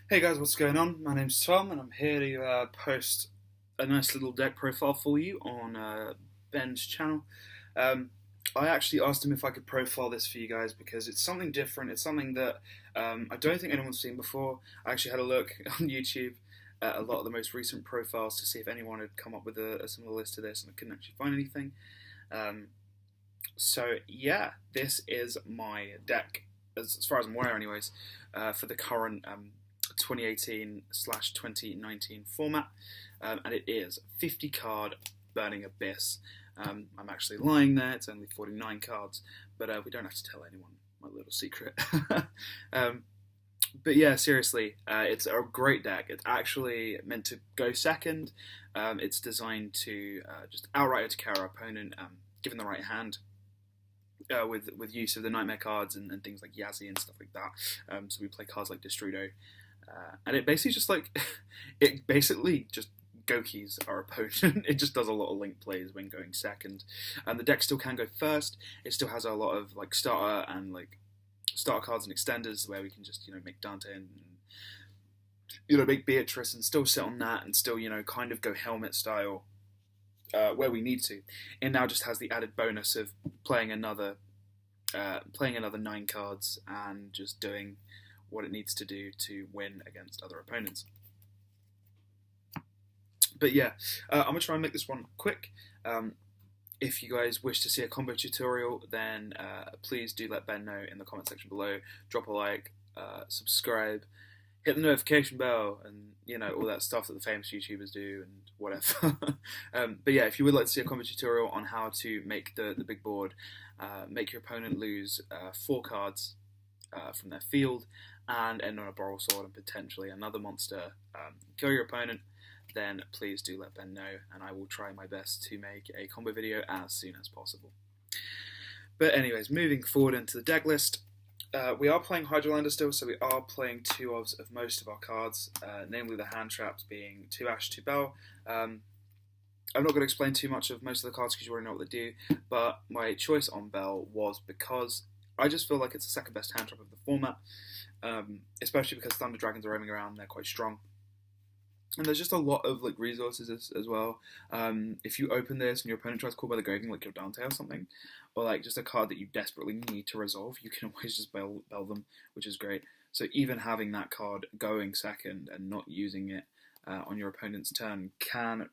Hey guys, what's going on? My name's Tom, and I'm here to post a nice little deck profile for you on Ben's channel. Um, I actually asked him if I could profile this for you guys because it's something different. It's something that I don't think anyone's seen before. I actually had a look on YouTube at a lot of the most recent profiles to see if anyone had come up with a similar list to this, and I couldn't actually find anything. Um, so yeah, this is my deck, as far as I'm aware, anyways, for the current 2018/2019 format, and it is 50 card Burning Abyss. I'm actually lying there; it's only 49 cards, but we don't have to tell anyone my little secret. um, but yeah, seriously, it's a great deck. It's actually meant to go second. It's designed to just outright attack our opponent, given the right hand with use of the nightmare cards and things like Yazzie and stuff like that. So we play cards like Destrudo, and it basically just like it basically just Gokis our opponent. It just does a lot of link plays when going second, and the deck still can go first. It still has a lot of like starter cards and extenders where we can just make Dante and make Beatrice and still sit on that and still kind of go helmet style where we need to. It now just has the added bonus of playing another 9 cards and just doing what it needs to do to win against other opponents. But yeah, I'm gonna try and make this one quick. If you guys wish to see a combo tutorial, then please do let Ben know in the comment section below. Drop a like, subscribe, hit the notification bell, and all that stuff that the famous YouTubers do and whatever. But yeah, if you would like to see a combo tutorial on how to make the big board, make your opponent lose 4 cards from their field, and end on a Boral Sword and potentially another monster, kill your opponent, then please do let Ben know, and I will try my best to make a combo video as soon as possible. But anyways, moving forward into the deck list, we are playing Hydrolander still, so we are playing 2 ofs of most of our cards, namely the hand traps being 2 Ash, 2 Bell. I'm not going to explain too much of most of the cards because you already know what they do, but my choice on Bell was because I just feel like it's the second best hand trap of the format, especially because Thunder Dragons are roaming around, they're quite strong. And there's just a lot of resources as well. If you open this and your opponent tries to call by the Graven, like your Dante or something, or just a card that you desperately need to resolve, you can always just bell them, which is great. So even having that card going second and not using it on your opponent's turn can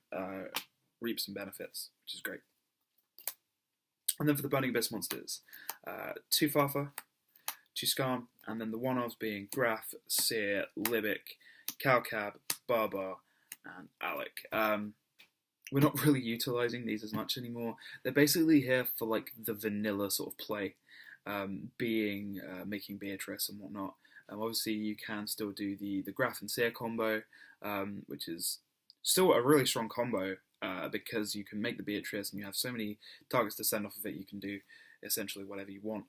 reap some benefits, which is great. And then for the Burning Abyss monsters, 2 Farfa, 2 Skarm, and then the one-offs being Graf, Seer, Libic, Cowcab, Barbar, and Alec. We're not really utilising these as much anymore. They're basically here for the vanilla sort of play, making Beatrice and whatnot. Obviously, you can still do the Graf and Seer combo, which is still a really strong combo because you can make the Beatrice and you have so many targets to send off of it. You can do essentially whatever you want.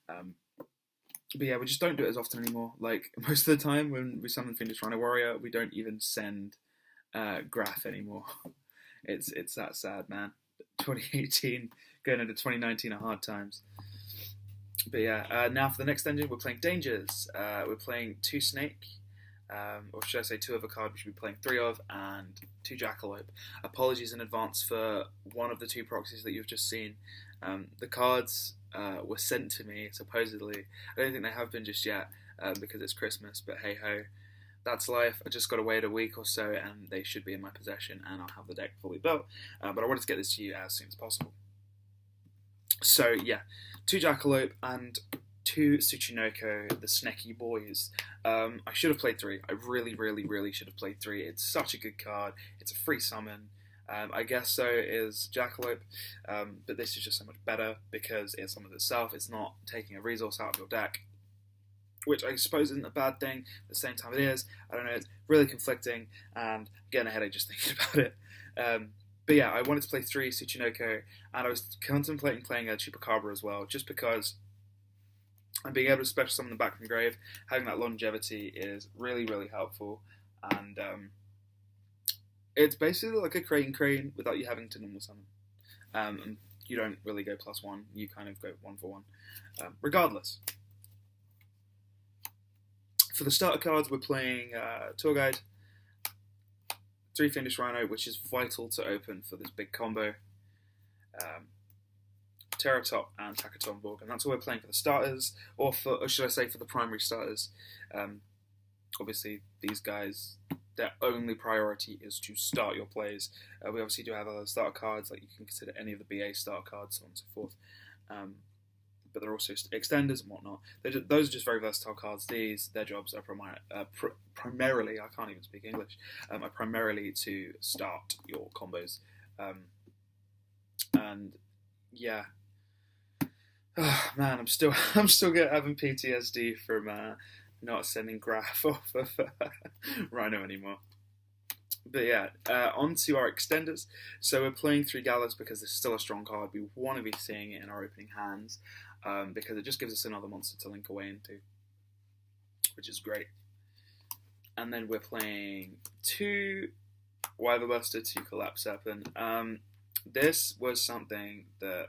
But yeah, we just don't do it as often anymore. Most of the time when we summon Fiendish Rhino Warrior, we don't even send Graf anymore. It's that sad, man. 2018 going into 2019 are hard times. But yeah, now for the next engine, we're playing Dangers. We're playing 2 Snake, or should I say 2 of a card we should be playing 3 of, and 2 Jackalope. Apologies in advance for one of the 2 proxies that you've just seen. The cards were sent to me, supposedly. I don't think they have been just yet, because it's Christmas, but hey ho, that's life. I just got to wait a week or so, and they should be in my possession, and I'll have the deck fully built. But I wanted to get this to you as soon as possible. So yeah, 2 Jackalope and 2 Tsuchinoko, the Snecky Boys. I should have played 3. I really, really, really should have played 3. It's such a good card. It's a free summon. I guess so is Jackalope, but this is just so much better because it summons itself. It's not taking a resource out of your deck, which I suppose isn't a bad thing. At the same time, it is. I don't know. It's really conflicting, and I'm getting a headache just thinking about it. But yeah, I wanted to play 3 Tsuchinoko, and I was contemplating playing a Chupacabra as well, just because and being able to special summon them back from the grave, having that longevity is really, really helpful, and it's basically like a crane without you having to normal summon. And you don't really go +1, you kind of go 1 for 1. Regardless, For the starter cards, we're playing Tour Guide, 3 Fiendish Rhino, which is vital to open for this big combo, Terratop and Takatomborg, and that's all we're playing for the starters, or should I say for the primary starters. Obviously, these guys, their only priority is to start your plays. We obviously do have other starter cards, like you can consider any of the BA starter cards, so on and so forth. But they're also extenders and whatnot. Those are just very versatile cards. Their jobs are primarily, I can't even speak English, are primarily to start your combos. And yeah, oh, man, I'm still having PTSD from not sending Graph off of Rhino anymore. But yeah, on to our extenders. So we're playing 3 Galas because this is still a strong card. We want to be seeing it in our opening hands because it just gives us another monster to link away into, which is great. And then we're playing 2 Wyverbuster, 2 Collapse Serpent. This was something that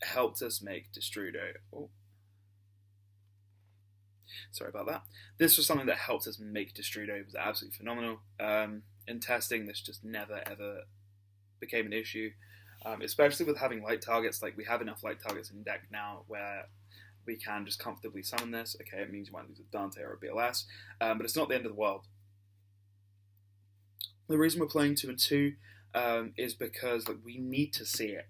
helped us make Destrudo. Oh. Sorry about that. This was something that helped us make Destrudo. It was absolutely phenomenal. In testing, this just never ever became an issue, especially with having light targets. Like, we have enough light targets in deck now where we can just comfortably summon this. Okay, it means you might lose a Dante or a BLS, but it's not the end of the world. The reason we're playing 2 and 2 is because we need to see it.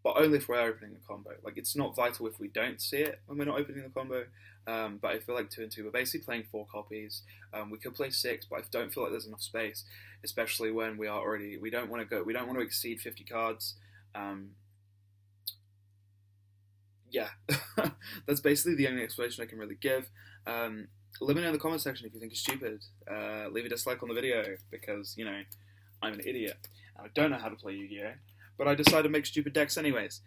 But only if we're opening the combo. Like, it's not vital if we don't see it when we're not opening the combo. But I feel like 2 and 2, we're basically playing 4 copies. We could play 6, but I don't feel like there's enough space, especially when we don't want to exceed 50 cards. Yeah, that's basically the only explanation I can really give. Let me know in the comment section if you think it's stupid. Leave a dislike on the video because, you know, I'm an idiot and I don't know how to play Yu-Gi-Oh! But I decided to make stupid decks anyways.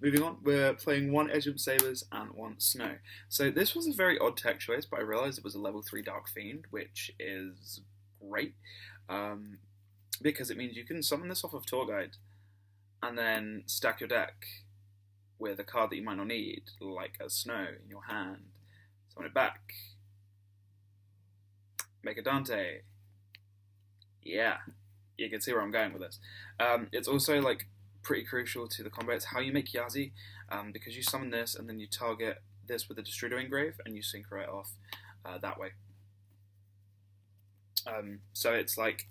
Moving on, we're playing 1 Edged Sabers and 1 Snow. So this was a very odd tech choice, but I realised it was a level 3 Dark Fiend, which is great. Because it means you can summon this off of Tour Guide and then stack your deck with a card that you might not need, like a Snow in your hand. Summon it back. Make a Dante. Yeah. You can see where I'm going with this. It's also like pretty crucial to the combo. It's how you make Yazi, because you summon this and then you target this with a Destrudo Engrave and you synchro it off that way. So it's like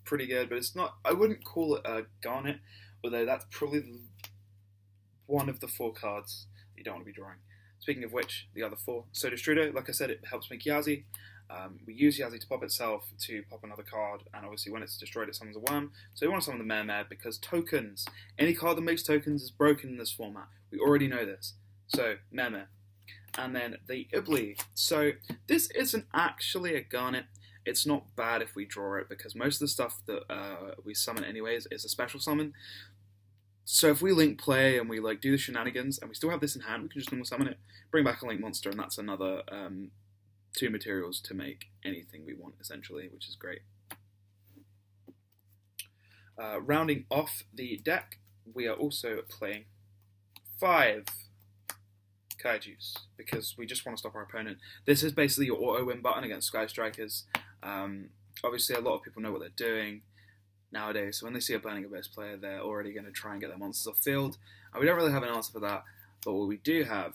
pretty good, but it's not. I wouldn't call it a Garnet, although that's probably one of the 4 cards that you don't want to be drawing. Speaking of which, the other 4. So Destrudo, like I said, it helps make Yazi. We use Yazi to pop itself to pop another card, and obviously when it's destroyed it summons a worm, so we want to summon the Mare because tokens. Any card that makes tokens is broken in this format. We already know this. So, Mare. And then the Ibli. So, this isn't actually a Garnet. It's not bad if we draw it, because most of the stuff that we summon anyways is a special summon. So if we link play and we like do the shenanigans, and we still have this in hand, we can just normal summon it, bring back a link monster, and that's another 2 materials to make anything we want, essentially, which is great. Rounding off the deck, we are also playing 5 Kaijus, because we just want to stop our opponent. This is basically your auto-win button against Sky Strikers. Obviously, a lot of people know what they're doing nowadays, so when they see a Burning Abyss player, they're already going to try and get their monsters off field. And we don't really have an answer for that, but what we do have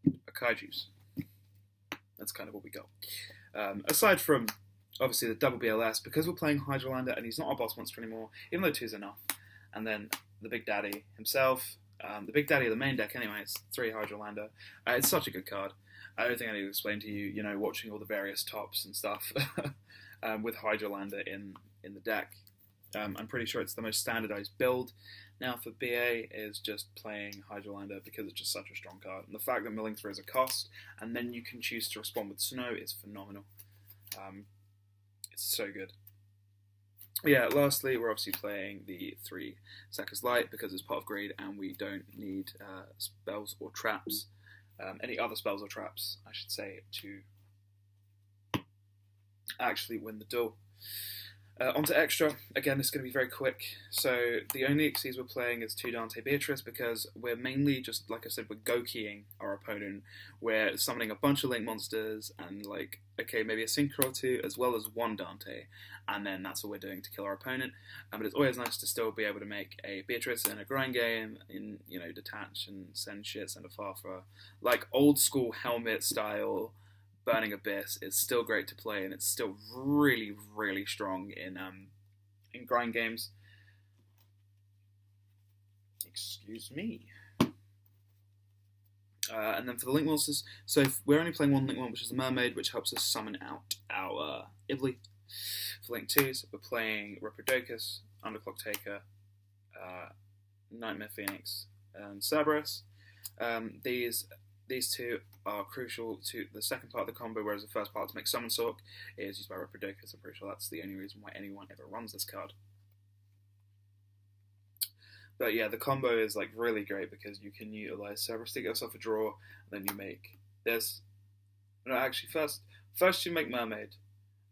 are Kaijus. That's kind of what we got. Aside from, obviously, the double BLS, because we're playing Hydralander and he's not our boss monster anymore, even though 2's enough. And then the Big Daddy himself, the Big Daddy of the main deck anyways, 3 Hydralander. It's such a good card. I don't think I need to explain to you, you know, watching all the various tops and stuff with Hydralander in the deck. I'm pretty sure it's the most standardized build now for BA is just playing Hydralander because it's just such a strong card. And the fact that milling through is a cost, and then you can choose to respond with Snow is phenomenal. It's so good. Yeah, lastly, we're obviously playing the 3 Sekka's Light because it's part of Greed, and we don't need spells or traps, any other spells or traps, I should say, to actually win the duel. Onto extra. Again, it's going to be very quick. So the only Xyz we're playing is 2 Dante Beatrice because we're mainly just, like I said, we're go-keying our opponent. We're summoning a bunch of link monsters and like, okay, maybe a Synchro or 2 as well as 1 Dante. And then that's what we're doing to kill our opponent. But it's always nice to still be able to make a Beatrice in a grind game, in, you know, detach and send shit, send a Farfa. Like old school helmet style Burning Abyss is still great to play, and it's still really, really strong in grind games. Excuse me. And then for the link monsters, so we're only playing one link one, which is the Mermaid, which helps us summon out our Ibli. For link 2s, we're playing Riprodocus, Underclock Taker, Nightmare Phoenix, and Cerberus. These 2 are crucial to the second part of the combo, whereas the first part, to make Summon Sork, is used by Riprodocus. I'm pretty sure that's the only reason why anyone ever runs this card. But yeah, the combo is like really great because you can utilize Cerberus to get yourself a draw, and then you make this. No, actually, first you make Mermaid,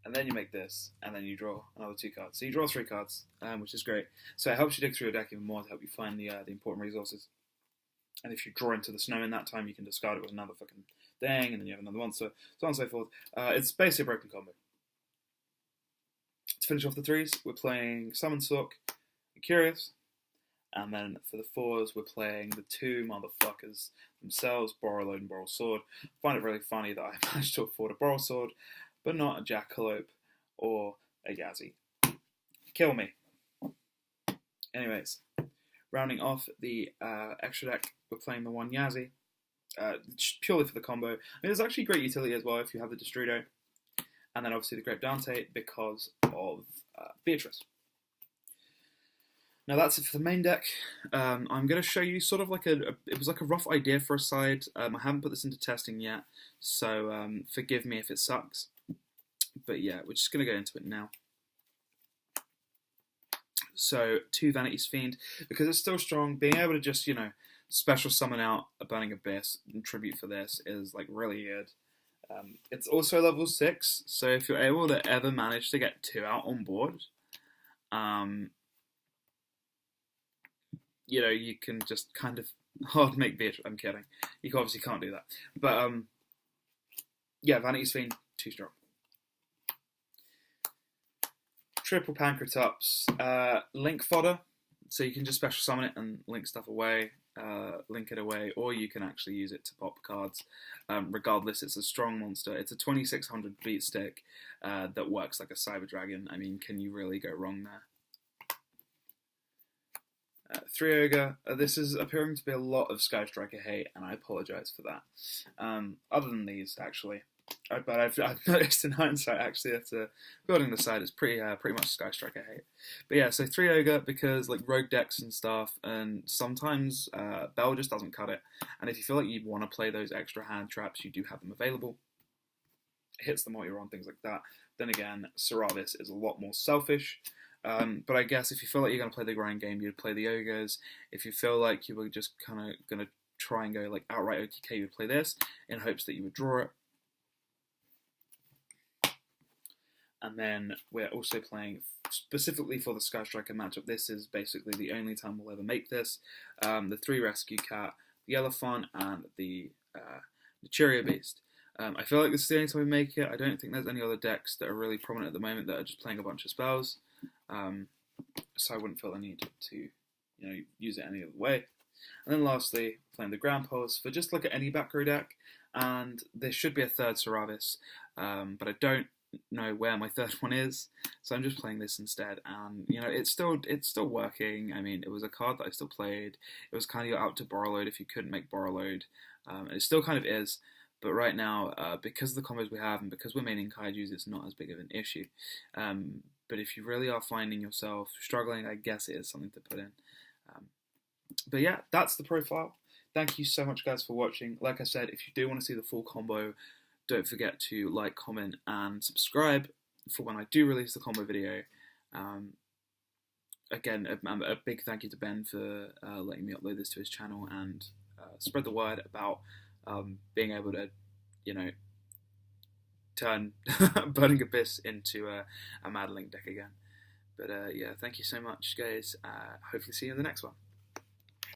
and then you make this, and then you draw another 2 cards. So you draw 3 cards, which is great. So it helps you dig through your deck even more to help you find the important resources. And if you draw into the snow in that time, you can discard it with another fucking thing, and then you have another monster, so on and so forth. It's basically a broken combo. To finish off the 3s, we're playing Summon Sork and Curious. And then for the 4s, we're playing the 2 motherfuckers themselves, Borrowload and Borrow Sword. I find it really funny that I managed to afford a Borrow Sword, but not a Jackalope or a Yazzie. Kill me. Anyways, rounding off the extra deck, we're playing the 1 Yazzie, purely for the combo. I mean, there's actually great utility as well if you have the Destrudo, and then obviously the Great Dante because of Beatrice. Now that's it for the main deck. I'm going to show you sort of like it was like a rough idea for a side. I haven't put this into testing yet, so forgive me if it sucks. But yeah, we're just going to go into it now. So 2 Vanity's Fiend, because it's still strong, being able to just, you know, special summon out a Burning Abyss and tribute for this is like really good. It's also level 6, so if you're able to ever manage to get 2 out on board, you know, you can just kind of hard make Beatrice. I'm kidding. You obviously can't do that. But yeah, Vanity's Fiend, too strong. Triple Pancratops, link fodder, so you can just special summon it and link stuff away, link it away, or you can actually use it to pop cards. Regardless, it's a strong monster. It's a 2600 beat stick that works like a Cyber Dragon. I mean, can you really go wrong there? 3 Ogre, this is appearing to be a lot of Sky Striker hate, and I apologise for that. Other than these, actually. But I've noticed in hindsight, actually, that building the side is pretty much Sky Striker hate. But yeah, so 3 Ogre, because like rogue decks and stuff, and sometimes Bell just doesn't cut it. And if you feel like you want to play those extra hand traps, you do have them available. It hits them while you're on, things like that. Then again, Seravis is a lot more selfish. But I guess if you feel like you're going to play the grind game, you'd play the Ogres. If you feel like you were just kind of going to try and go like outright OTK, you'd play this in hopes that you would draw it. And then we're also playing specifically for the Sky Striker matchup. This is basically the only time we'll ever make this. The 3 Rescue Cat, the Elephant, and the Cheerio Beast. I feel like this is the only time we make it. I don't think there's any other decks that are really prominent at the moment that are just playing a bunch of spells. So I wouldn't feel the need to, use it any other way. And then lastly, playing the Grand Pulse for just look at any back row deck. And there should be a third Seravis, but I don't know where my third one is, so I'm just playing this instead. And it's still working. I mean, it was a card that I still played. It was kind of your out to Borrowload if you couldn't make Borrowload. It still kind of is. But right now, because of the combos we have and because we're maining Kaijus, it's not as big of an issue. But if you really are finding yourself struggling, I guess it is something to put in. But yeah, that's the profile. Thank you so much, guys, for watching. Like I said, if you do want to see the full combo, don't forget to like, comment, and subscribe for when I do release the combo video. Again, a big thank you to Ben for letting me upload this to his channel and spread the word about being able to, turn Burning Abyss into a Mad Link deck again. But yeah, thank you so much, guys. Hopefully see you in the next one.